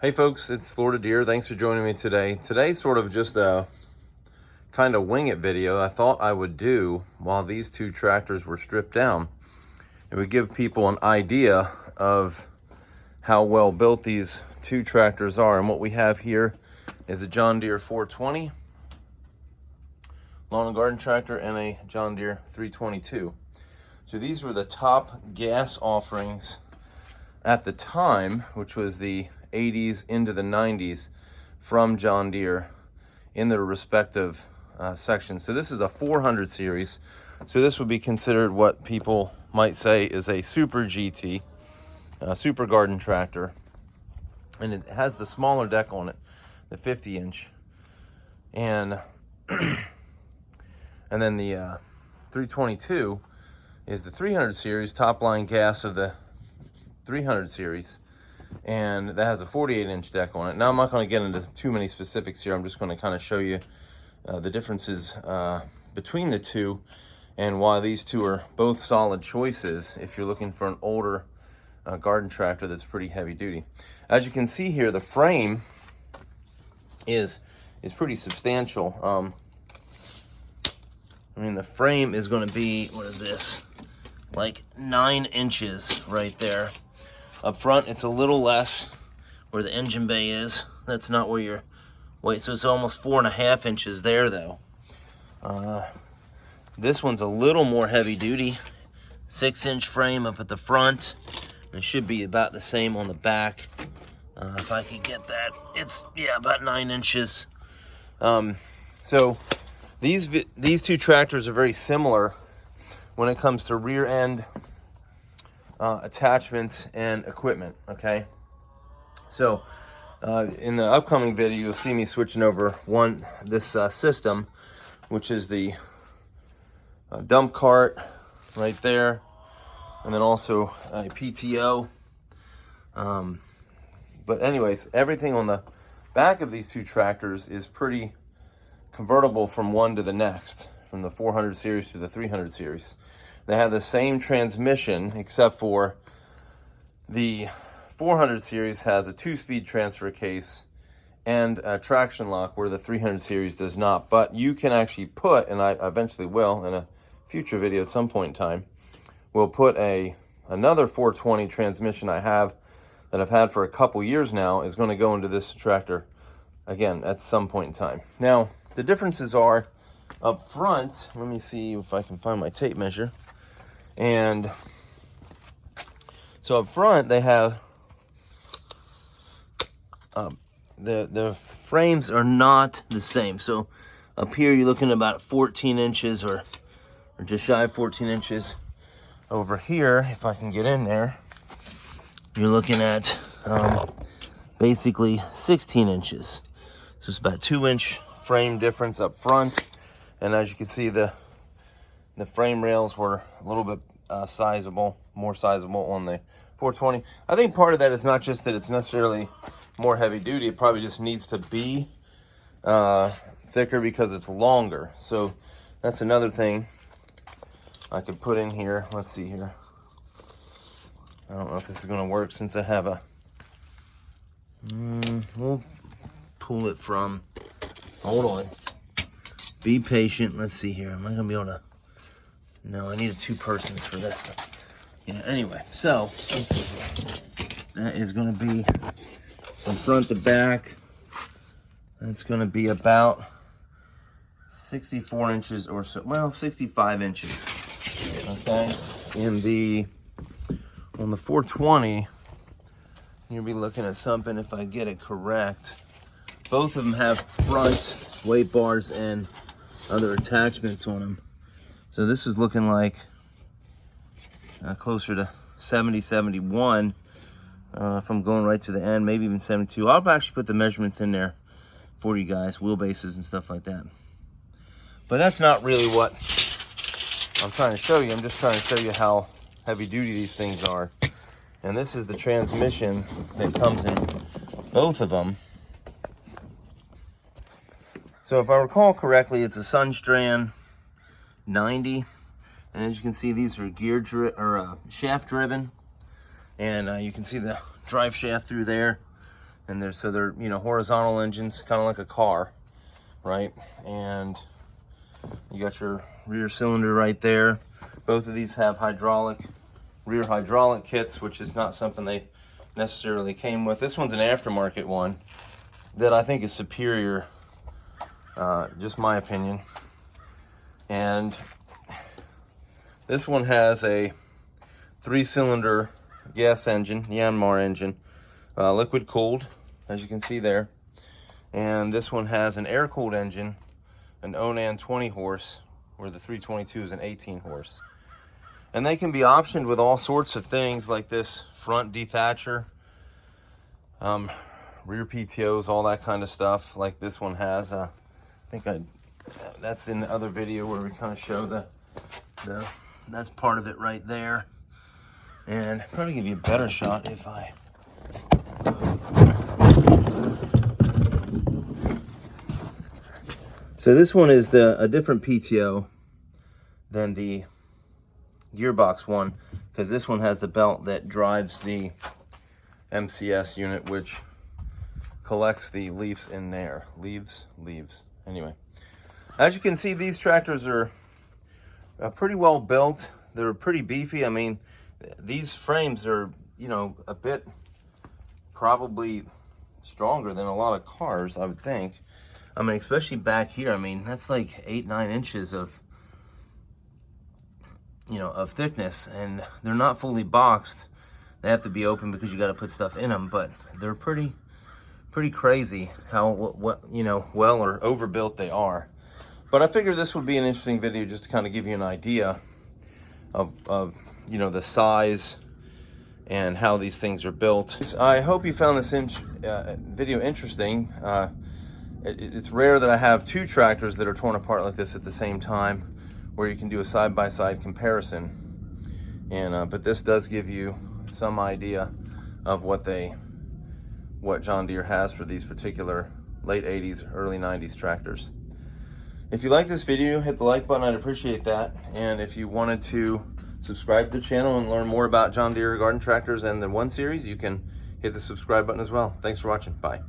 Hey folks, it's Florida Deere. Thanks for joining me today. Today's sort of just a kind of wing it video I thought I would do while these two tractors were stripped down. It would give people an idea of how well built these two tractors are. And what we have here is a John Deere 420 lawn and garden tractor and a John Deere 322. So these were the top gas offerings at the time, which was the 80s into the 90s from John Deere in their respective sections. So this is a 400 series. So this would be considered what people might say is a super GT, super garden tractor. And it has the smaller deck on it, the 50 inch. And, and then the 322 is the 300 series, top line gas of the 300 series. And that has a 48 inch deck on it. Now I'm not going to get into too many specifics here. I'm just going to kind of show you the differences between the two and why these two are both solid choices if you're looking for an older garden tractor that's pretty heavy duty. As you can see here, the frame is pretty substantial. I mean, the frame is going to be, what is this, like 9 inches right there. Up front, it's a little less where the engine bay is. That's not where your weight, so it's almost 4.5 inches there, though. This one's a little more heavy duty. 6-inch frame up at the front. It should be about the same on the back. If I can get that, it's, yeah, about 9 inches. So these two tractors are very similar when it comes to rear end attachments and equipment. Okay, so in the upcoming video you'll see me switching over this system, which is the dump cart right there, and then also a PTO. But anyways, everything on the back of these two tractors is pretty convertible from one to the next, from the 400 series to the 300 series. They have the same transmission, except for the 400 series has a 2-speed transfer case and a traction lock, where the 300 series does not. But you can actually put, and I eventually will in a future video at some point in time, we'll put another 420 transmission I have that I've had for a couple years now is going to go into this tractor again at some point in time. Now, the differences are up front. Let me see if I can find my tape measure. And so up front they have the frames are not the same. So up here you're looking at about 14 inches or just shy of 14 inches. Over here, if I can get in there, you're looking at basically 16 inches. So it's about 2-inch frame difference up front. And as you can see, the frame rails were a little bit more sizable on the 420. I think part of that is not just that it's necessarily more heavy duty. It probably just needs to be thicker because it's longer. So that's another thing I could put in here. Let's see here. I don't know if this is going to work since I have a... we'll pull it from... Hold on. Be patient. Let's see here. Am I going to be able to... No, I needed 2 persons for this. Yeah, anyway. So, let's see here. That is going to be from front to back. That's going to be about 64 inches or so. Well, 65 inches. Okay? On the 420, you'll be looking at something, if I get it correct. Both of them have front weight bars and other attachments on them. So this is looking like closer to 70, 71 if I'm going right to the end, maybe even 72. I'll actually put the measurements in there for you guys, wheelbases and stuff like that. But that's not really what I'm trying to show you. I'm just trying to show you how heavy duty these things are. And this is the transmission that comes in both of them. So if I recall correctly, it's a Sunstrand 90, and as you can see, these are shaft driven, and you can see the drive shaft through there. And they're you know, horizontal engines, kind of like a car, right? And you got your rear cylinder right there. Both of these have rear hydraulic kits, which is not something they necessarily came with. This one's an aftermarket one that I think is superior, just my opinion. And this one has a 3-cylinder gas engine, Yanmar engine, liquid cooled, as you can see there. And this one has an air-cooled engine, an Onan 20 horse, where the 322 is an 18 horse. And they can be optioned with all sorts of things like this front dethatcher, rear PTOs, all that kind of stuff, like this one has. I think that's in the other video where we kind of show that's part of it right there. And probably give you a better shot if I so this one is a different PTO than the gearbox one, because this one has the belt that drives the MCS unit, which collects the leaves in there. Leaves. Anyway, as you can see, these tractors are pretty well built. They're pretty beefy. I mean, these frames are, you know, a bit probably stronger than a lot of cars, I would think. I mean, especially back here. I mean, that's like 8-9 inches of, you know, of thickness, and they're not fully boxed. They have to be open because you got to put stuff in them, but they're pretty crazy how what you know, well or overbuilt they are. But I figured this would be an interesting video just to kind of give you an idea of you know, the size and how these things are built. I hope you found this video interesting. It's rare that I have two tractors that are torn apart like this at the same time, where you can do a side-by-side comparison. And but this does give you some idea of what John Deere has for these particular late 80s, early 90s tractors. If you like this video, hit the like button. I'd appreciate that. And if you wanted to subscribe to the channel and learn more about John Deere garden tractors and the 1 Series, you can hit the subscribe button as well. Thanks for watching. Bye.